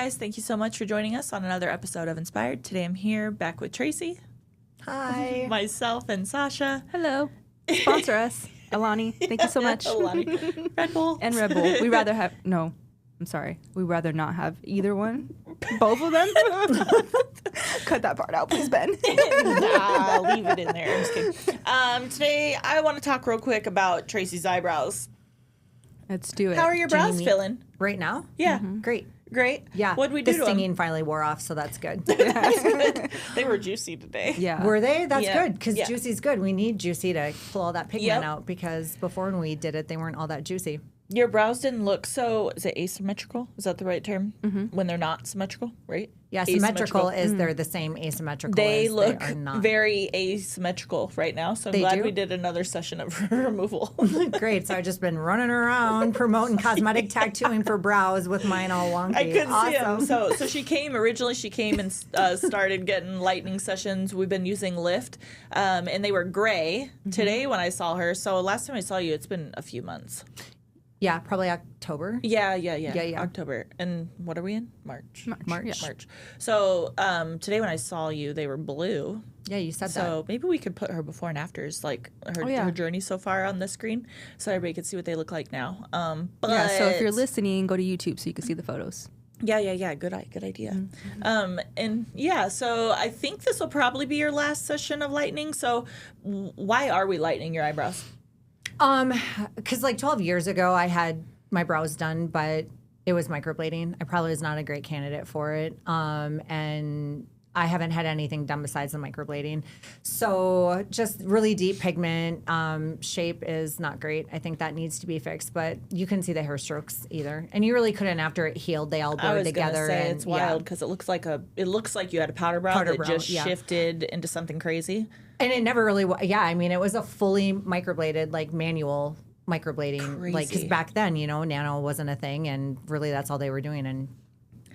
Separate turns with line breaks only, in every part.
guys, thank you so much for joining us on another episode of Inspired. Today I'm here back with Tracy.
Hi.
Myself and Sasha.
Hello. Sponsor us, Alani. Thank you so much.
Alani. Red Bull.
And Red Bull. We'd rather have, no, I'm sorry. We'd rather not have either one. Both of them. Cut that part out, please, Ben.
Nah, leave it in there. I'm just kidding. Today I want to talk real quick about Tracy's eyebrows.
Let's do it.
How are your brows feeling?
Right now?
Yeah.
Great.
Great.
Yeah.
What'd we do
The
to 'em?
stinging finally wore off, so that's good.
That's good. They were juicy today.
Yeah.
Were they? That's
Yeah.
good, because
Yeah.
juicy's good. We need juicy to pull all that pigment
Yep.
out, because before when we did it, they weren't all that juicy.
Your brows didn't look so, is it asymmetrical? Is that the right term? When they're not symmetrical, right?
Yeah, symmetrical is they're the same. Asymmetrical
They
is
look
they are not.
very asymmetrical right now, so I'm
They
glad
do?
we did another session of removal.
Great. So I've just been running around promoting cosmetic tattooing for brows with mine all wonky.
I couldn't see
Awesome.
him. So she came and started getting lightning sessions. We've been using Lift, and they were gray today when I saw her. So last time I saw you, it's been a few months.
Yeah, probably October.
Yeah.
Yeah.
October. And what are we in? March.
March.
March. So today when I saw you, they were blue.
Yeah, you said that.
So maybe we could put her before and afters, like her journey so far on the screen, so everybody could see what they look like now. But
Yeah, so if you're listening, go to YouTube so you can see the photos.
yeah, good idea. And yeah, so I think this will probably be your last session of lightening. So why are we lightening your eyebrows?
Because like 12 years ago, I had my brows done, but it was microblading. I probably was not a great candidate for it. And I haven't had anything done besides the microblading. So just really deep pigment. Shape is not great. I think that needs to be fixed, but you couldn't see the hair strokes either. And you really couldn't after it healed. They all
I
blurred
was
together.
gonna say
and
it's wild because it looks like you had a powder brow that just shifted into something crazy.
And it never really, I mean, it was a fully microbladed, like manual microblading.
Crazy.
Like, because back then, nano wasn't a thing, and really that's all they were doing. And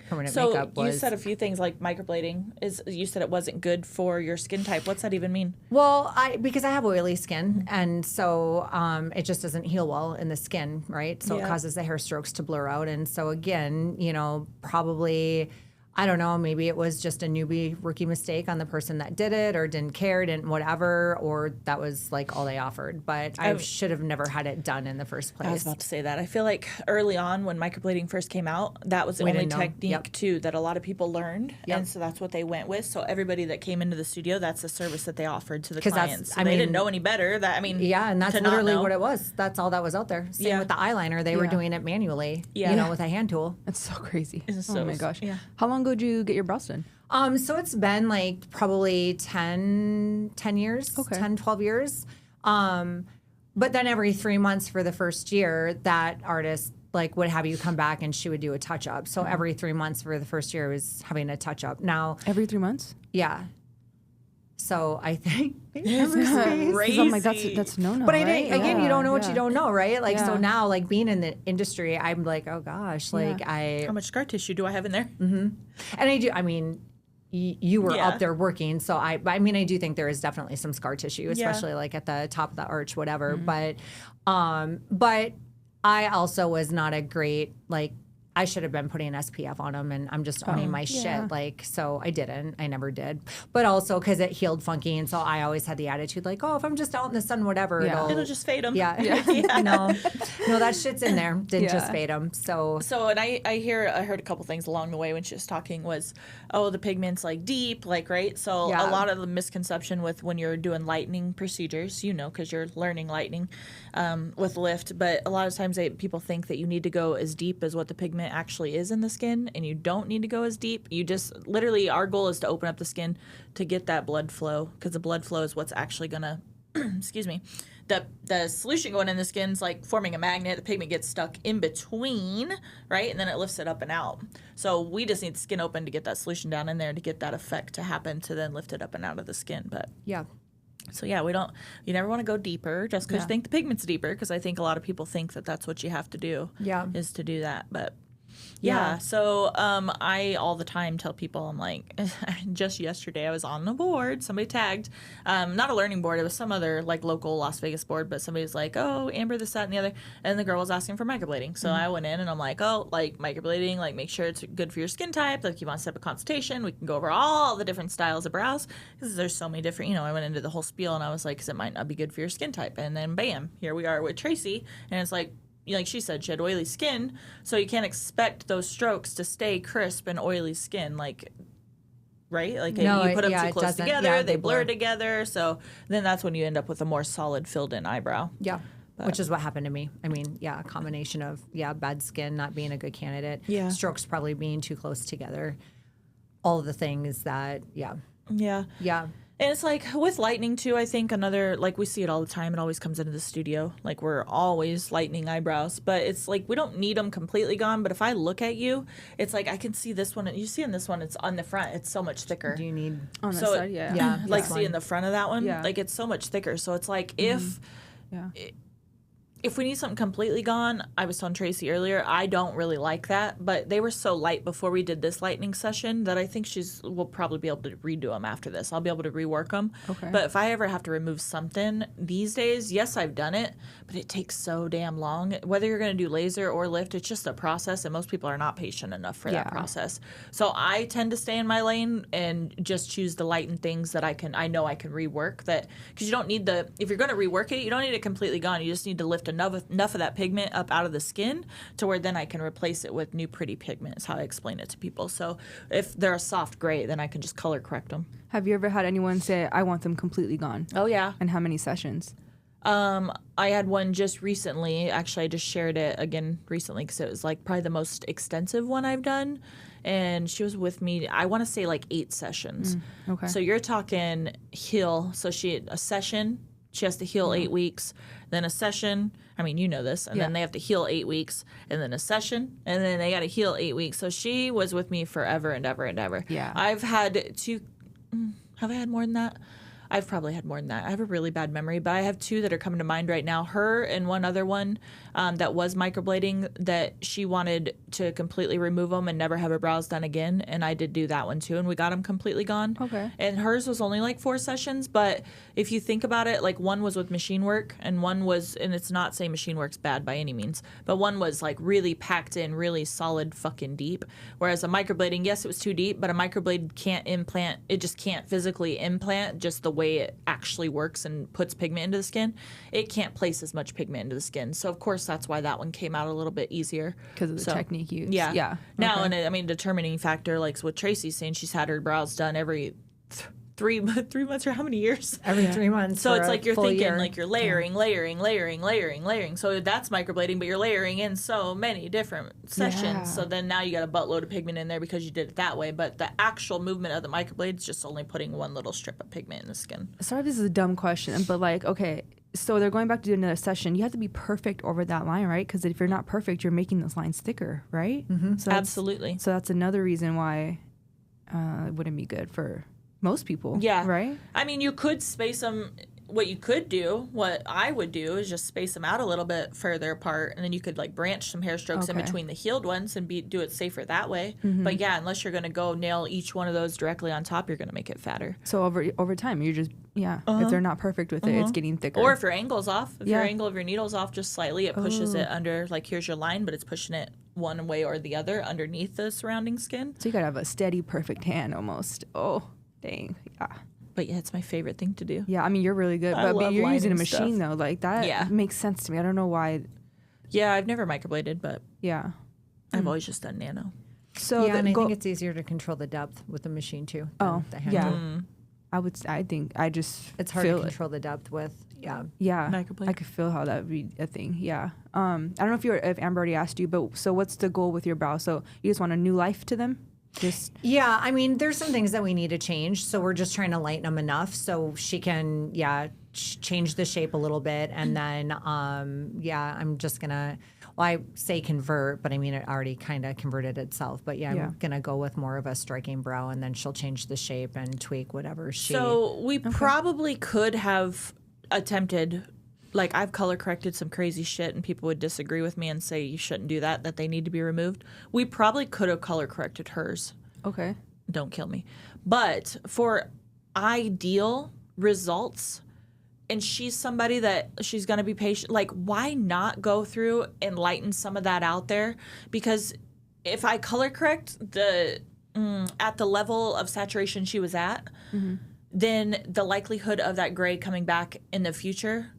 permanent makeup was.
You said a few things like microblading you said it wasn't good for your skin type. What's that even mean?
Well, because I have oily skin, and so it just doesn't heal well in the skin, right? So it causes the hair strokes to blur out. And so again, probably, I don't know, maybe it was just a newbie rookie mistake on the person that did it, or didn't care, didn't whatever, or that was like all they offered. But I should have never had it done in the first place.
I was about to say that. I feel like early on when microblading first came out, that was the only technique too that a lot of people learned, and so that's what they went with. So everybody that came into the studio, that's the service that they offered to the clients. So they didn't know any better.
And that's literally what it was. That's all that was out there. Same with the eyeliner, they were doing it manually, with a hand tool.
That's so crazy.
Oh
my gosh.
Yeah.
How long ago did you get your brows done?
So it's been like probably 10 years, 10, 12 years. But then every 3 months for the first year, that artist would have you come back and she would do a touch up. So every 3 months for the first year was having a touch up. Now,
Every 3 months?
yeah. So I think
crazy.
I'm like, that's no.
But
right?
again, you don't know what you
Yeah.
don't know, right? So now, being in the industry, I'm like, oh gosh,
How much scar tissue do I have in there?
and I do. I mean, you were up there working, so I do think there is definitely some scar tissue, especially at the top of the arch, whatever. But I also was not a great I should have been putting SPF on them, and I'm just owning my shit. So I didn't. I never did. But also because it healed funky, and so I always had the attitude if I'm just out in the sun, whatever,
It'll just fade them.
Yeah. No, that shit's in there. Didn't just fade them. So
and I heard a couple things along the way when she was talking was, the pigment's deep, right? So a lot of the misconception with when you're doing lightening procedures, because you're learning lightening with Lift, but a lot of times people think that you need to go as deep as what the pigment actually is in the skin, and you don't need to go as deep. You just literally, our goal is to open up the skin to get that blood flow, because the blood flow is what's actually gonna excuse me, the solution going in the skin's forming a magnet. The pigment gets stuck in between, right, and then it lifts it up and out. So we just need the skin open to get that solution down in there to get that effect to happen, to then lift it up and out of the skin. But so you never want to go deeper just because you think the pigment's deeper, because I think a lot of people think that that's what you have to do is to do that. But Yeah. So I all the time tell people, I'm like, just yesterday I was on the board. Somebody tagged, not a learning board. It was some other like local Las Vegas board, but somebody was like, oh, Amber, this, that, and the other. And the girl was asking for microblading. So I went in and I'm like, oh, like microblading, like make sure it's good for your skin type. Like you want to set up a consultation. We can go over all the different styles of brows because there's so many different, I went into the whole spiel and I was like, because it might not be good for your skin type. And then bam, here we are with Tracy. And it's like she said, she had oily skin, so you can't expect those strokes to stay crisp and oily skin, like, right? Like, no, you put them too close together, they blur together, so then that's when you end up with a more solid, filled-in eyebrow.
Yeah, which is what happened to me. I mean, a combination of, bad skin, not being a good candidate, strokes probably being too close together, all the things that, Yeah. And it's like with lightening too, I think another, like we see it all the time. It always comes into the studio. Like we're always lightening eyebrows, but it's like we don't need them completely gone. But if I look at you, it's like I can see this one. You see in this one, it's on the front. It's so much thicker. Do you need
on the side?
Yeah. Like see in the front of that one, like it's so much thicker. So it's like if we need something completely gone, I was telling Tracy earlier, I don't really like that, but they were so light before we did this lightening session that I think we'll probably be able to redo them after this. I'll be able to rework them. Okay. But if I ever have to remove something these days, yes, I've done it, but it takes so damn long. Whether you're going to do laser or lift, it's just a process, and most people are not patient enough for that process. So I tend to stay in my lane and just choose to lighten things that I know I can rework. That because you don't need if you're going to rework it, you don't need it completely gone. You just need to lift enough of that pigment up out of the skin to where then I can replace it with new pretty pigment is how I explain it to people. So if they're a soft gray, then I can just color correct them.
Have you ever had anyone say, I want them completely gone?
Oh, yeah.
And how many sessions?
I had one just recently. Actually, I just shared it again recently because it was like probably the most extensive one I've done. And she was with me, I want to say like 8 sessions.
Okay.
So you're talking heal. So a session, she has to heal 8 weeks, then a session. I mean, you know this. And then they have to heal 8 weeks, and then a session, and then they got to heal 8 weeks. So she was with me forever and ever and ever.
Yeah.
I've had 2. Have I had more than that? I've probably had more than that. I have a really bad memory, but I have 2 that are coming to mind right now. Her and one other one that was microblading that she wanted to completely remove them and never have her brows done again. And I did do that one too, and we got them completely gone.
Okay.
And hers was only like 4 sessions, but if you think about it, like one was with machine work and one was, and it's not saying machine work's bad by any means, but one was like really packed in, really solid fucking deep. Whereas a microblading, yes, it was too deep, but a microblade can't implant, it just can't physically implant just the way it actually works and puts pigment into the skin. It can't place as much pigment into the skin. So of course that's why that one came out a little bit easier.
Because of the technique used.
Yeah. Now, and I mean, determining factor, like what Tracy's saying, she's had her brows done every 3 months or how many years?
Every 3 months.
So it's like you're thinking like you're layering. So that's microblading, but you're layering in so many different sessions. Yeah. So then now you got a buttload of pigment in there because you did it that way. But the actual movement of the microblade is just only putting one little strip of pigment in the skin.
Sorry, this is a dumb question, but like, okay, so they're going back to do another session. You have to be perfect over that line, right? Because if you're not perfect, you're making those lines thicker, right?
Mm-hmm.
So
absolutely.
So that's another reason why it wouldn't be good for most people.
Yeah.
Right?
I mean, you could space them. What I would do is just space them out a little bit further apart, and then you could like branch some hair strokes in between the healed ones and do it safer that way. Mm-hmm. But yeah, unless you're going to go nail each one of those directly on top, you're going to make it fatter.
So over time, you're just, if they're not perfect with it, it's getting thicker.
Or if your angle's off, your angle of your needle's off just slightly, it pushes it under, like here's your line, but it's pushing it one way or the other underneath the surrounding skin.
So you got to have a steady, perfect hand almost. Oh, dang. Yeah.
But yeah, it's my favorite thing to do.
Yeah, I mean, you're really good. But you're using a machine, though. Like, that makes sense to me. I don't know why.
Yeah, I've never microbladed, but I've always just done nano.
So and I think it's easier to control the depth with the machine, too. The hand tool.
It's
hard to control the depth with,
microblade. I could feel how that would be a thing, I don't know if Amber already asked you, but so what's the goal with your brow? So you just want a new life to them?
I mean, there's some things that we need to change, so we're just trying to lighten them enough so she can change the shape a little bit, and then I'm just gonna I say convert, but I mean it already kind of converted itself, but I'm gonna go with more of a striking brow, and then she'll change the shape and tweak whatever she.
So we probably could have attempted like I've color corrected some crazy shit and people would disagree with me and say you shouldn't do that, that they need to be removed. We probably could have color corrected hers.
Okay.
Don't kill me. But for ideal results, and she's somebody that she's going to be patient, like why not go through and lighten some of that out there? Because if I color correct at the level of saturation she was at, then the likelihood of that gray coming back in the future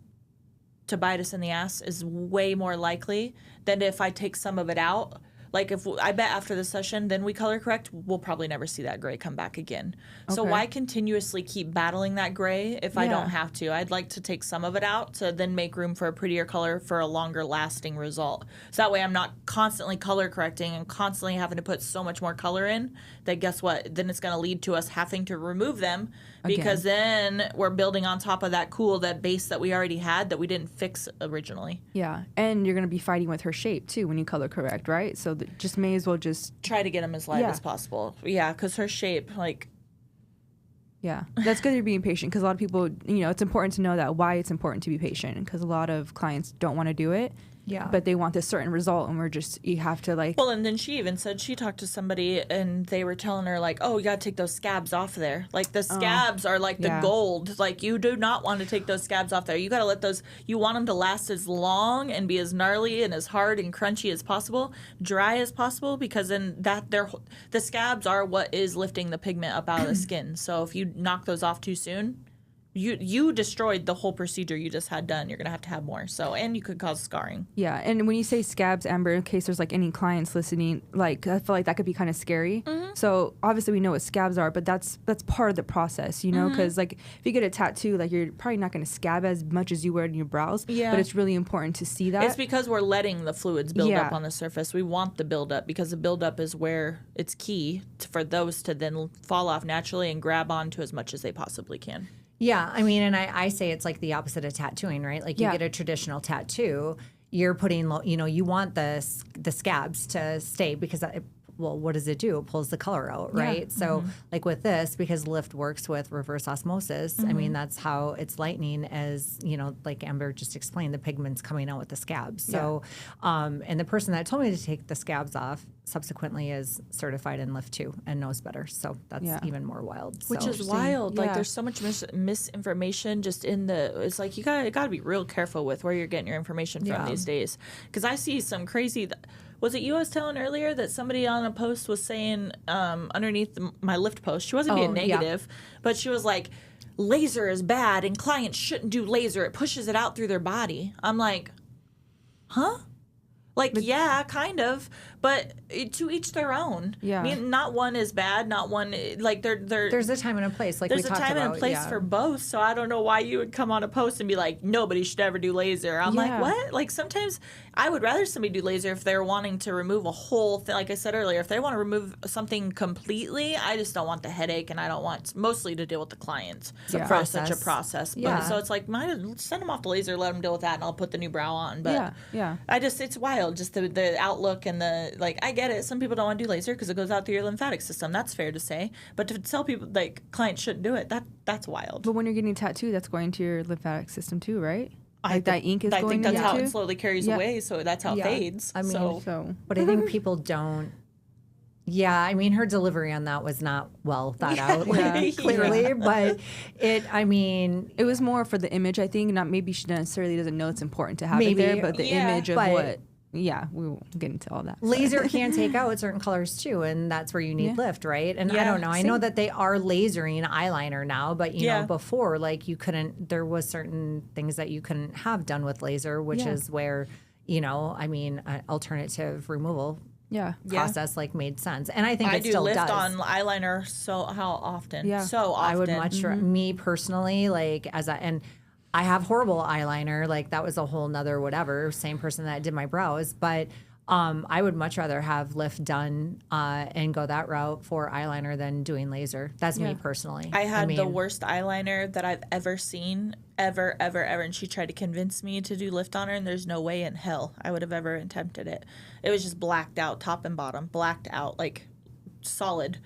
to bite us in the ass is way more likely than if I take some of it out. Like if I bet after the session, then we color correct, we'll probably never see that gray come back again. Okay. So why continuously keep battling that gray if I don't have to? I'd like to take some of it out to then make room for a prettier color for a longer lasting result. So that way I'm not constantly color correcting and constantly having to put so much more color in that guess what? Then it's going to lead to us having to remove them because then we're building on top of that base that we already had that we didn't fix originally.
Yeah, and you're going to be fighting with her shape too when you color correct, right? So just may as well just
try to get them as light as possible. Yeah, because her shape, like...
Yeah, that's good you're being patient because a lot of people, it's important to know that why it's important to be patient because a lot of clients don't want to do it. Yeah. But they want this certain result and you have to like...
Well, and then she even said she talked to somebody and they were telling her like, oh, you got to take those scabs off of there. Like the scabs are like the gold. Like you do not want to take those scabs off there. You got to let those, you want them to last as long and be as gnarly and as hard and crunchy as possible, dry as possible, because then the scabs are what is lifting the pigment up out of the skin. So if you knock those off too soon, you destroyed the whole procedure you just had done. You're going to have more. So, and you could cause scarring.
Yeah. And when you say scabs, Amber, in case there's like any clients listening, like I feel like that could be kind of scary. Mm-hmm. So obviously we know what scabs are, but that's part of the process, because like if you get a tattoo, like you're probably not going to scab as much as you would in your brows. Yeah. But it's really important to see that.
It's because we're letting the fluids build up on the surface. We want the buildup because the buildup is where it's key for those to then fall off naturally and grab onto as much as they possibly can.
Yeah, I mean, and I say it's like the opposite of tattooing, right? Like you get a traditional tattoo, you're putting, you want the scabs to stay because, what does it do? It pulls the color out, right? Yeah. So like with this, because Lift works with reverse osmosis, I mean, that's how it's lightening as, like Amber just explained, the pigment's coming out with the scabs. So, and the person that told me to take the scabs off subsequently is certified in Lift too and knows better. So that's even more wild.
Which is wild. Like there's so much misinformation just in it's like you gotta be real careful with where you're getting your information from these days. Because I see some crazy... Was it you I was telling earlier that somebody on a post was saying underneath my Lift post, she wasn't being negative, but she was like, laser is bad and clients shouldn't do laser. It pushes it out through their body. I'm like, huh? Like, yeah, kind of, but to each their own. Yeah. I mean, not one is bad, not one, like,
there's a time and a place, like we talked about.
There's a time and a place for both, so I don't know why you would come on a post and be like, nobody should ever do laser. I'm like, what? Like, sometimes I would rather somebody do laser if they're wanting to remove a whole thing. Like I said earlier, if they want to remove something completely, I just don't want the headache, and I don't want mostly to deal with the client for such a process. But, so it's like, send them off to laser, let them deal with that, and I'll put the new brow on. But it's wild. Just the outlook and I get it. Some people don't want to do laser because it goes out through your lymphatic system. That's fair to say. But to tell people clients shouldn't do it, that's wild.
But when you're getting a tattoo, that's going to your lymphatic system too, right? That ink is going to I think
that's how it slowly carries away. So that's how it fades.
I mean, but I think people don't. Yeah, I mean, her delivery on that was not well thought out, clearly. But it
was more for the image, I think. Not maybe she necessarily doesn't know it's important to have it there, but the image of what. Yeah, we won't get into all that.
Laser can take out certain colors too, and that's where you need Lift, right? And I don't know. I know that they are lasering eyeliner now, but you know, before, you couldn't. There was certain things that you couldn't have done with laser, which is where, alternative removal. Process made sense, and I think it still does.
I do Lift on eyeliner. So how often? Yeah, so often.
I would much me personally and I have horrible eyeliner. That was a whole nother whatever. Same person that did my brows, but I would much rather have Lift done and go that route for eyeliner than doing laser. That's me personally.
I had the worst eyeliner that I've ever seen, ever, and she tried to convince me to do Lift on her, and there's no way in hell I would have ever attempted it. It was just blacked out, top and bottom, blacked out, solid.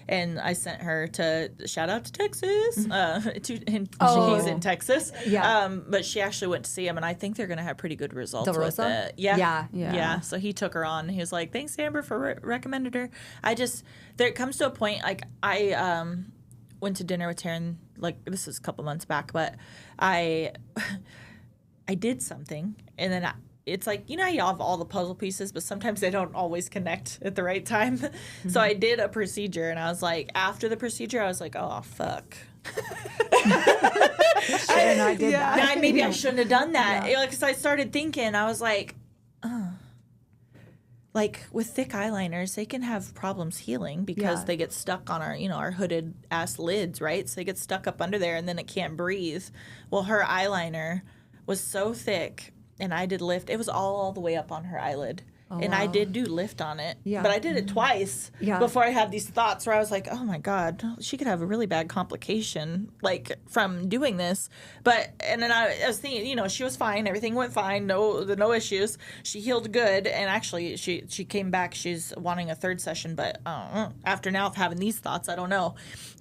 and I sent her to shout out to Texas. He's in Texas.
Yeah.
But she actually went to see him, and I think they're going to have pretty good results
Del
with
Rosa?
it. Yeah.
Yeah.
So he took her on. He was like, "Thanks, Amber, for recommended her." There comes to a point, like I went to dinner with Taryn, like this is a couple months back, but I did something, and then it's like, you know how you have all the puzzle pieces, but sometimes they don't always connect at the right time. Mm-hmm. So I did a procedure, and I was like, after the procedure, I was like, oh, fuck.
I did that.
Maybe I shouldn't have done that. Because I started thinking, I was like, oh. Like with thick eyeliners, they can have problems healing because they get stuck on our hooded ass lids, right? So they get stuck up under there, and then it can't breathe. Well, her eyeliner was so thick, and I did lift. It was all the way up on her eyelid. And I did do lift on it. Yeah. But I did it twice before I had these thoughts where I was like, oh, my God, she could have a really bad complication, like, from doing this. And then I was thinking, she was fine. Everything went fine. No issues. She healed good. And actually, she came back. She's wanting a third session. But after now of having these thoughts, I don't know.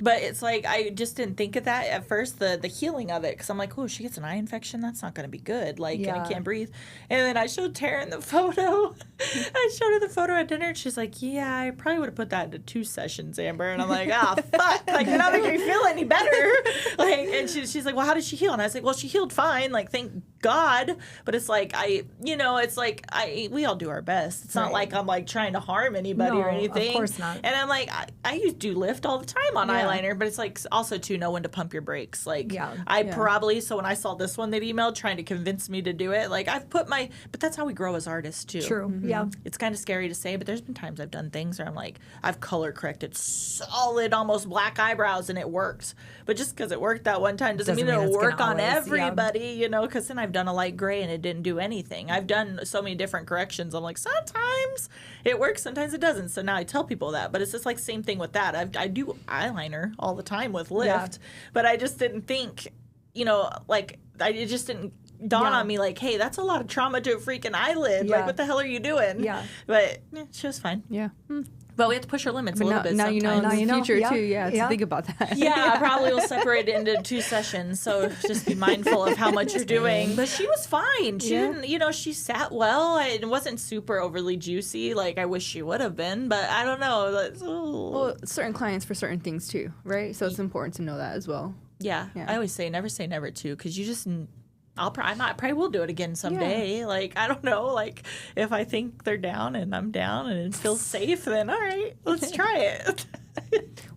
But it's like I just didn't think of that at first, the healing of it. Because I'm like, oh, she gets an eye infection? That's not going to be good. Like, and I can't breathe. And then I showed Taryn the photo. I showed her the photo at dinner, and she's like, yeah, I probably would have put that into 2 sessions, Amber. And I'm like, fuck. Like, you're not making me feel any better. Like, and she's like, well, how did she heal? And I was like, well, she healed fine. Like, thank God. But it's like, we all do our best. It's not like I'm, like, trying to harm anybody or anything.
Of course not.
And I'm like, I do lift all the time on eyeliner, but it's like also to know when to pump your brakes. Like, probably, so when I saw this one that emailed trying to convince me to do it, like, but that's how we grow as artists, too.
True. Mm-hmm. Yeah.
It's kind of scary to say, but there's been times I've done things where I'm like, I've color corrected solid, almost black eyebrows, and it works. But just because it worked that one time doesn't mean it'll work on everybody, because then I've done a light gray and it didn't do anything. I've done so many different corrections. I'm like, sometimes it works, sometimes it doesn't. So now I tell people that. But it's just like same thing with that. I do eyeliner all the time with lift, but I just didn't think, it just didn't dawn on me like, hey, that's a lot of trauma to a freaking eyelid. Like, what the hell are you doing? Yeah. But she was fine.
Yeah.
But we have to push our limits a little bit.
Now
sometimes.
Now you know. Future too. Yeah. To think about that.
Yeah, probably we'll separate it into 2 sessions. So just be mindful of how much you're doing. But she was fine. She didn't, she sat well. It wasn't super overly juicy. Like I wish she would have been. But I don't know.
Well, certain clients for certain things too, right? So it's important to know that as well.
Yeah. I always say never too, because you just. I probably will do it again someday. Yeah. Like, I don't know. Like, if I think they're down and I'm down and it feels safe, then all right, let's try it.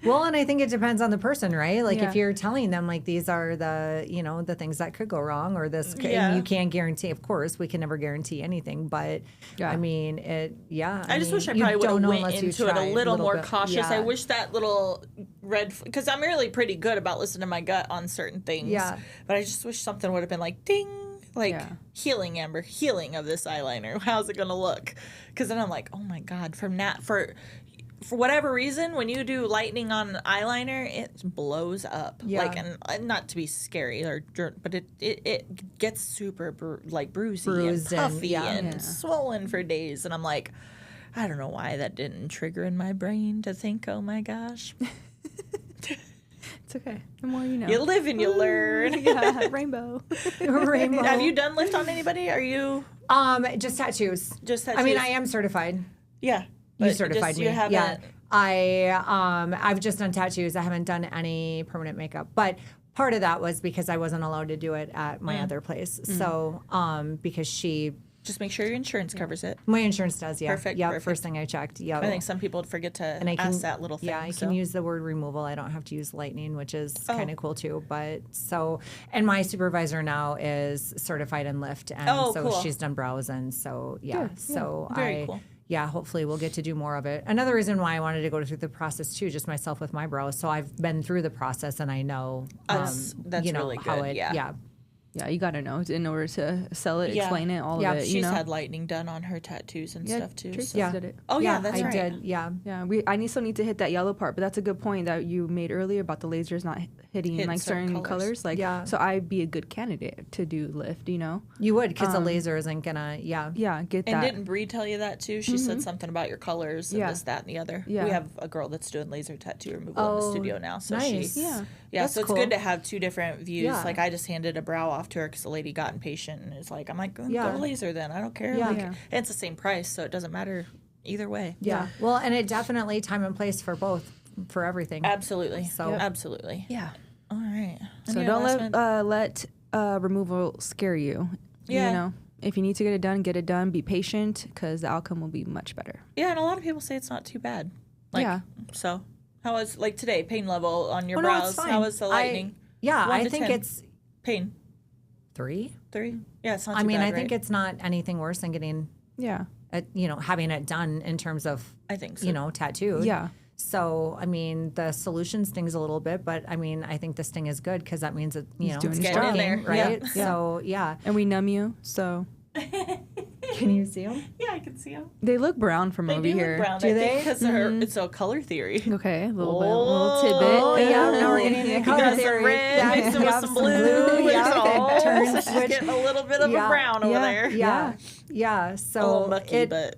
Well, and I think it depends on the person, right? Like, if you're telling them, like, these are the, the things that could go wrong or this, and you can't guarantee, of course, we can never guarantee anything, but I mean, I
just wish I probably would have went into it a little more cautious. Yeah. I wish that little red, because I'm really pretty good about listening to my gut on certain things. Yeah. But I just wish something would have been like, ding. Like, healing, Amber, healing of this eyeliner. How's it going to look? Because then I'm like, oh, my God, for whatever reason, when you do lightning on eyeliner, it blows up. Yeah. Like, and not to be scary, but it gets super bruised and puffy and swollen for days. And I'm like, I don't know why that didn't trigger in my brain to think, oh my gosh.
It's okay. The more you know.
You live and you learn.
Rainbow.
Rainbow.
Have you done lift on anybody? Are you?
Just tattoos.
Just tattoos.
I mean, I am certified.
Yeah.
You certified me.
You haven't.
Yeah. I've just done tattoos. I haven't done any permanent makeup, but part of that was because I wasn't allowed to do it at my other place. So, because she.
Just make sure your insurance covers it.
My insurance does, yeah.
Perfect.
Yeah,
perfect.
First thing I checked. Yeah.
I think some people forget to ask that little thing.
Yeah, I can use the word removal. I don't have to use lightning, which is kind of cool too. But and my supervisor now is certified in lift, and cool. She's done brows, and so
very cool.
Yeah, hopefully we'll get to do more of it. Another reason why I wanted to go through the process too, just myself with my brows. So I've been through the process and I know
that's really good.
How it,
Yeah, you gotta know in order to sell it, explain it, all of it.
She's
you know?
had lightning done on her tattoos and stuff too.
Tracy
So.
did it.
Oh yeah, that's
I
right.
did. Yeah.
Yeah, I still need to hit that yellow part, but that's a good point that you made earlier about the lasers not hitting like certain colors. Like, so I'd be a good candidate to do lift. You know,
you would because the laser isn't gonna. Yeah.
Get that.
And didn't Bree tell you that too? She said something about your colors and this, that, and the other.
Yeah.
We have a girl that's doing laser tattoo removal in the studio now. So
nice.
That's so it's good to have two different views.
Yeah.
Like I just handed a brow off to her because the lady got impatient and is like, I'm like, go laser then. I don't care.
Yeah.
Like, and it's the same price, so it doesn't matter either way.
Yeah. Well, and it definitely time and place for both, for everything.
Absolutely.
So
absolutely.
Yeah.
All right.
So don't let removal scare you.
Yeah.
You know, if you need to get it done, get it done. Be patient because the outcome will be much better.
Yeah, and a lot of people say it's not too bad. Like, so how was like today pain level on your brows?
No,
how was the lightning?
I think
10.
It's
pain.
3.
Yeah, it's not.
I
too
mean,
bad,
I think
right?
it's not anything worse than getting, having it done in terms of,
I think so.
tattooed.
Yeah.
So, I mean, the solution stings a little bit, but I mean, I think the sting is good because that means it,
doing
it's
his
job.
working, right?
Yeah.
So, yeah.
And we numb you, so
Can you see them?
Yeah, I can see them.
they look brown from
They
over
do
here.
look brown.
Do they?
Because it's a color theory.
Okay, a little tidbit.
Oh, yeah. Now we're getting into color
Got some
theory.
red, mixed it with some blue.
Yeah.
Turns
Turn switch.
getting a little bit of a brown over there.
Yeah. Yeah.
A
So
little mucky, but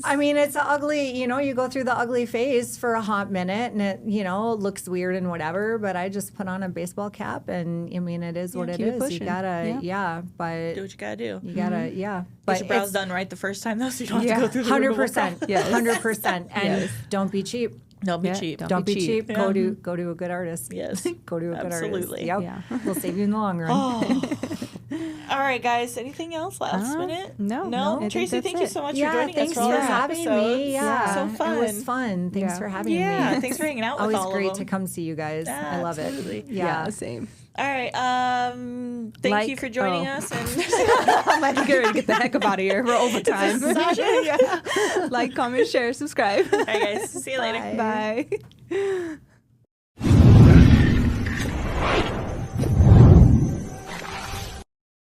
I mean, it's ugly. You go through the ugly phase for a hot minute, and it, looks weird and whatever. But I just put on a baseball cap, and I mean, it is what it
keep it
is.
pushing.
You gotta, but
do what you gotta do.
you gotta,
Get
But
your brows done right the first time, though, so you don't have to go through the
100%,
Yes.
100%, and don't be cheap.
Don't be cheap.
Don't be cheap.
Yeah.
Go to a good artist.
Yes.
Go to a good
Absolutely.
artist. Yep.
Yeah.
We'll save you in the long run.
All right, guys. Anything else last minute?
No. I think
Tracy,
that's
thank you
it.
so much
Yeah,
for joining
thanks
us for all
for
these
having
episodes.
me. Yeah,
So fun.
It was fun. Thanks for having me.
Yeah, thanks for hanging out with
Always
all
great
of them.
to come see you guys. I love
Absolutely.
it. Yeah.
Same.
All right. Thank you for joining us. And
I'm about to get ready to get the heck up out of here. We're over time. Like, comment, share, subscribe.
all right, guys. See you later.
Bye.